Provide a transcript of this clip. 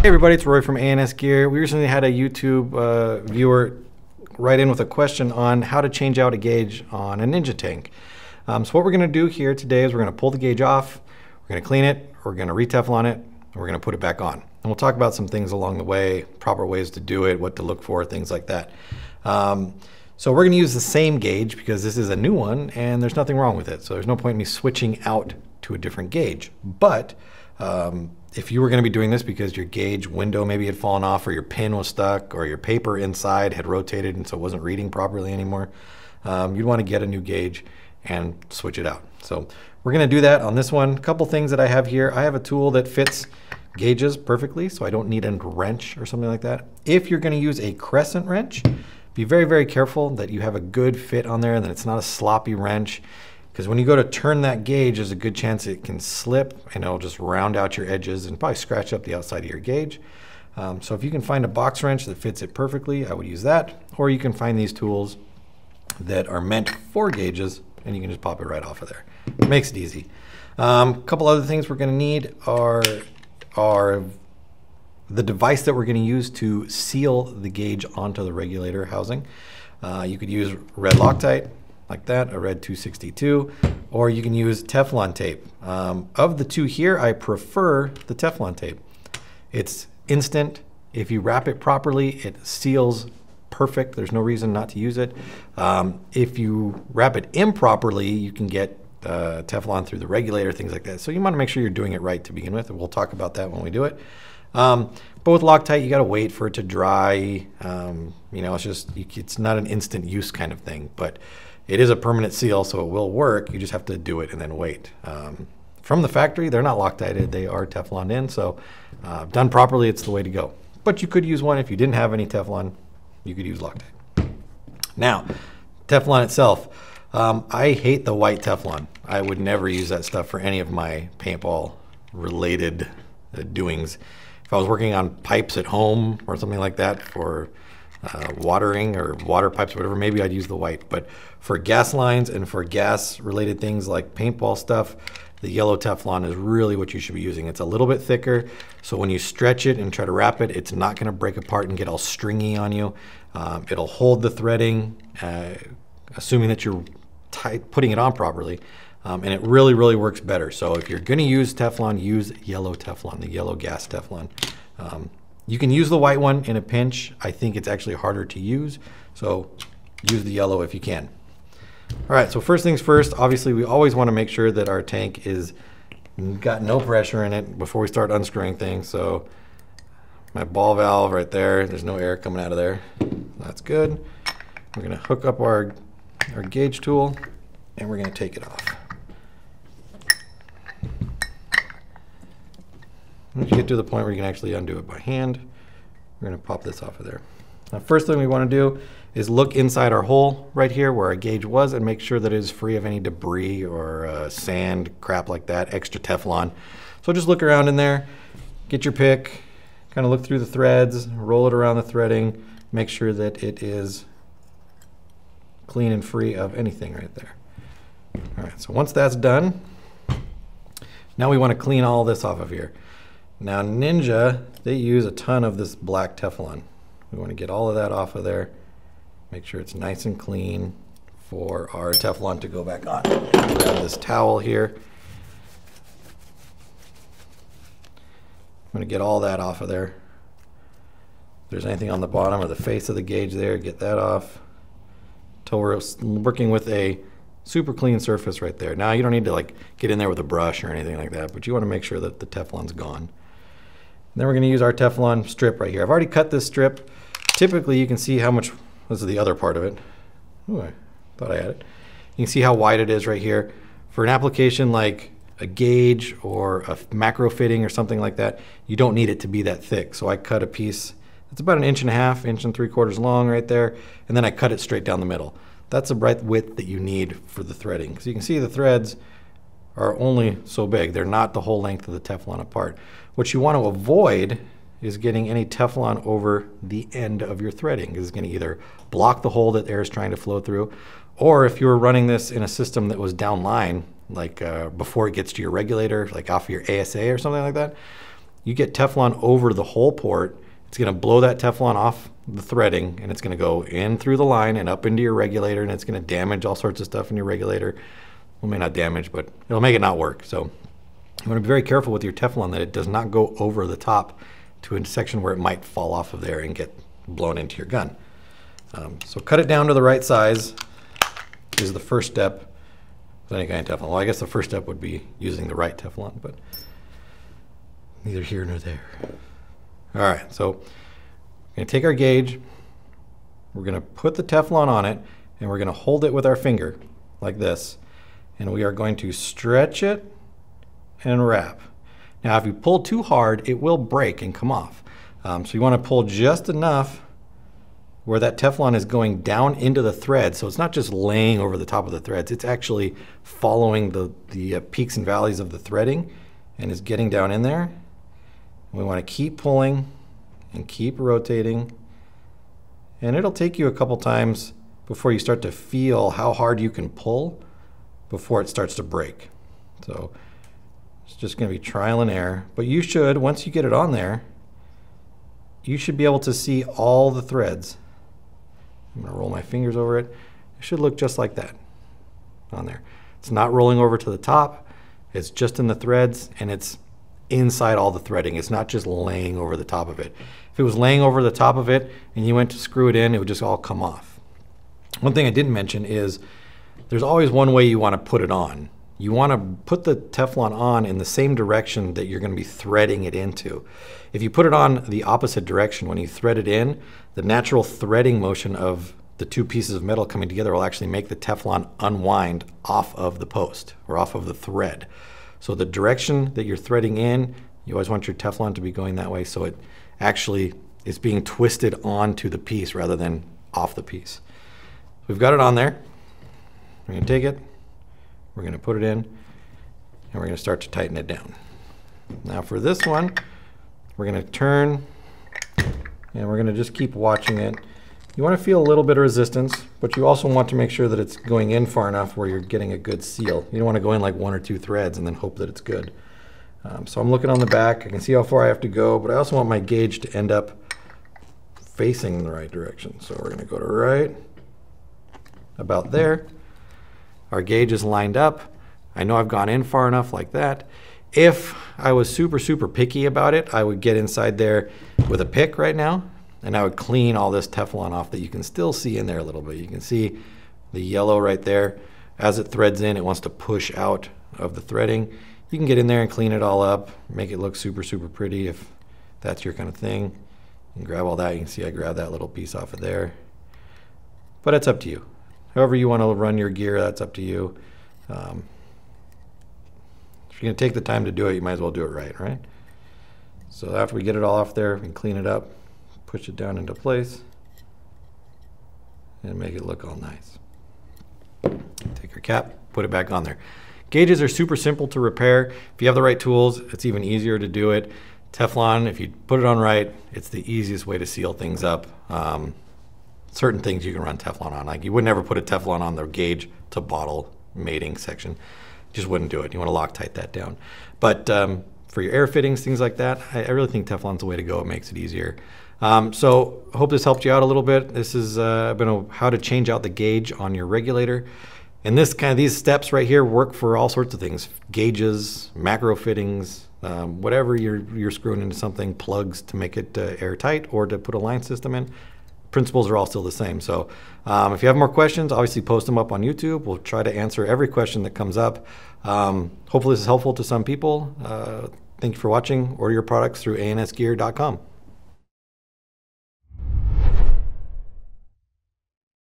Hey everybody, it's Roy from ANSgear. We recently had a YouTube viewer write in with a question on how to change out a gauge on a Ninja tank. So what we're going to do here today is we're going to pull the gauge off, we're going to clean it, we're going to re-Teflon it, and we're going to put it back on. And we'll talk about some things along the way, proper ways to do it, what to look for, things like that. So we're going to use the same gauge because this is a new one and there's nothing wrong with it. So there's no point in me switching out to a different gauge. But if you were going to be doing this because your gauge window maybe had fallen off, or your pin was stuck, or your paper inside had rotated and so it wasn't reading properly anymore, you'd want to get a new gauge and switch it out. So we're going to do that on this one. A couple things that I have here. I have a tool that fits gauges perfectly, so I don't need a wrench or something like that. If you're going to use a crescent wrench, be very, very careful that you have a good fit on there and that it's not a sloppy wrench. Because when you go to turn that gauge, there's a good chance it can slip and it'll just round out your edges and probably scratch up the outside of your gauge. So if you can find a box wrench that fits it perfectly, I would use that. Or you can find these tools that are meant for gauges and you can just pop it right off of there. It makes it easy. A couple other things we're going to need are the device that we're going to use to seal the gauge onto the regulator housing. You could use red Loctite, like that, a red 262, or you can use Teflon tape. Of the two here, I prefer the Teflon tape. It's instant. If you wrap it properly, it seals perfect. There's no reason not to use it. If you wrap it improperly, you can get Teflon through the regulator, things like that. So you want to make sure you're doing it right to begin with, and we'll talk about that when we do it. But with Loctite, you got to wait for it to dry. You know, it's not an instant use kind of thing, but it is a permanent seal, so it will work. You just have to do it and then wait. From the factory, they're not Loctited. They are Tefloned in, so done properly, it's the way to go. But you could use one if you didn't have any Teflon. You could use Loctite. Now, Teflon itself. I hate the white Teflon. I would never use that stuff for any of my paintball-related doings. If I was working on pipes at home or something like that for watering or water pipes or whatever, maybe I'd use the white. But for gas lines and for gas related things like paintball stuff, the yellow Teflon is really what you should be using. It's a little bit thicker, so when you stretch it and try to wrap it, it's not going to break apart and get all stringy on you. It'll hold the threading, assuming that you're putting it on properly, and it really, really works better. So if you're going to use Teflon, use yellow Teflon, the yellow gas Teflon. You can use the white one in a pinch. I think it's actually harder to use, so use the yellow if you can. All right, so first things first, obviously we always want to make sure that our tank is got no pressure in it before we start unscrewing things. So my ball valve right there, there's no air coming out of there. That's good. We're going to hook up our gauge tool and we're going to take it off. Once you get to the point where you can actually undo it by hand, we're going to pop this off of there. Now, first thing we want to do is look inside our hole right here where our gauge was and make sure that it is free of any debris or sand, crap like that, extra Teflon. So just look around in there, get your pick, kind of look through the threads, roll it around the threading, make sure that it is clean and free of anything right there. All right, so once that's done, now we want to clean all this off of here. Now Ninja, they use a ton of this black Teflon. We want to get all of that off of there. Make sure it's nice and clean for our Teflon to go back on. Grab this towel here. I'm going to get all that off of there. If there's anything on the bottom or the face of the gauge there, get that off. Until we're working with a super clean surface right there. Now you don't need to like get in there with a brush or anything like that, but you want to make sure that the Teflon's gone. And then we're going to use our Teflon strip right here. I've already cut this strip. Typically you can see how much, this is the other part of it. Ooh, I thought I had it. You can see how wide it is right here. For an application like a gauge or a macro fitting or something like that, you don't need it to be that thick. So I cut a piece, it's about 1.5 inches, 1 3/4 long right there, and then I cut it straight down the middle. That's the right width that you need for the threading. So you can see the threads are only so big. They're not the whole length of the Teflon apart. What you want to avoid is getting any Teflon over the end of your threading. It's going to either block the hole that air is trying to flow through, or if you were running this in a system that was down line, like before it gets to your regulator, like off your ASA or something like that, you get Teflon over the hole port, it's going to blow that Teflon off the threading, and it's going to go in through the line and up into your regulator, and it's going to damage all sorts of stuff in your regulator. Well, may not damage, but it'll make it not work. So you want to be very careful with your Teflon that it does not go over the top to a section where it might fall off of there and get blown into your gun. So cut it down to the right size is the first step with any kind of Teflon. Well, I guess the first step would be using the right Teflon, but neither here nor there. All right, so we're going to take our gauge, we're going to put the Teflon on it, and we're going to hold it with our finger like this, and we are going to stretch it and wrap. Now, if you pull too hard, it will break and come off. So you want to pull just enough where that Teflon is going down into the thread, so it's not just laying over the top of the threads, it's actually following the peaks and valleys of the threading and is getting down in there. We want to keep pulling and keep rotating, and it'll take you a couple times before you start to feel how hard you can pull before it starts to break. So it's just going to be trial and error, but you should, once you get it on there, you should be able to see all the threads. I'm going to roll my fingers over it. It should look just like that on there. It's not rolling over to the top, it's just in the threads, and it's inside all the threading. It's not just laying over the top of it. If it was laying over the top of it and you went to screw it in, it would just all come off. One thing I didn't mention is there's always one way you want to put it on. You want to put the Teflon on in the same direction that you're going to be threading it into. If you put it on the opposite direction when you thread it in, the natural threading motion of the two pieces of metal coming together will actually make the Teflon unwind off of the post or off of the thread. So the direction that you're threading in, you always want your Teflon to be going that way so it actually is being twisted onto the piece rather than off the piece. We've got it on there. We're going to take it, we're going to put it in, and we're going to start to tighten it down. Now for this one, we're going to turn, and we're going to just keep watching it. You want to feel a little bit of resistance, but you also want to make sure that it's going in far enough where you're getting a good seal. You don't want to go in like one or two threads and then hope that it's good. So I'm looking on the back. I can see how far I have to go, but I also want my gauge to end up facing in the right direction. So we're going to go to right, about there. Our gauge is lined up. I know I've gone in far enough like that. If I was super, super picky about it, I would get inside there with a pick right now, and I would clean all this Teflon off that you can still see in there a little bit. You can see the yellow right there. As it threads in, it wants to push out of the threading. You can get in there and clean it all up, make it look super, super pretty if that's your kind of thing. You can grab all that. You can see I grabbed that little piece off of there. But it's up to you. However you want to run your gear, that's up to you. If you're going to take the time to do it, you might as well do it right? So after we get it all off there, we can clean it up, push it down into place, and make it look all nice. Take your cap, put it back on there. Gauges are super simple to repair. If you have the right tools, it's even easier to do it. Teflon, if you put it on right, it's the easiest way to seal things up. Certain things you can run Teflon on. Like you would never put a Teflon on the gauge to bottle mating section. Just wouldn't do it. You want to Loctite that down. But for your air fittings, things like that, I really think Teflon's the way to go. It makes it easier. So I hope this helped you out a little bit. This has been how to change out the gauge on your regulator. And these steps right here work for all sorts of things. Gauges, macro fittings, whatever you're screwing into something, plugs to make it airtight or to put a line system in. Principles are all still the same. So if you have more questions, obviously post them up on YouTube. We'll try to answer every question that comes up. Hopefully this is helpful to some people. Thank you for watching. Order your products through ANSgear.com.